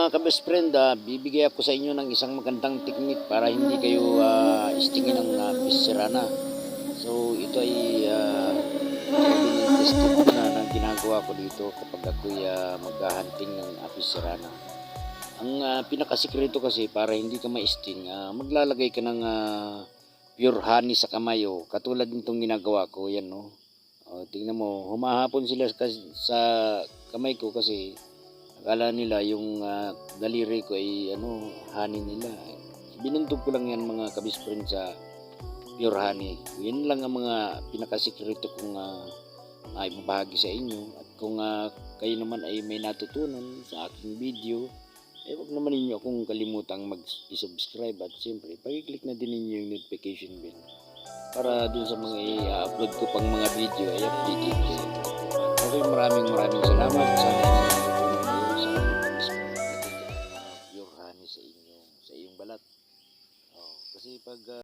mga ka-best friend, bibigay ako sa inyo ng isang magandang technique para hindi kayo istingin ng pisirana. So ito ay tested ko na ginagawa ko dito kapag ako'y maghahunting ng pisirana. Ang pinakasikreto kasi para hindi ka ma-sting, maglalagay ka ng pure honey sa kamay. Katulad nitong ginagawa ko, yan no. Tingnan mo, humahapon sila sa kamay ko kasi akala nila yung daliri ko ay honey nila. Binuntog ko lang yan mga kabis friend sa pure honey. Yan lang ang mga pinakasikreto kong ibabahagi sa inyo. At kung kayo naman ay may natutunan sa aking video, huwag naman ninyo akong kalimutang mag-subscribe at siyempre pag-click na din ninyo yung notification bell para dun sa mga i-upload ko pang mga video ay updated kayo. Okay, maraming salamat. Sana pure honey sa iyong balat. Kasi pag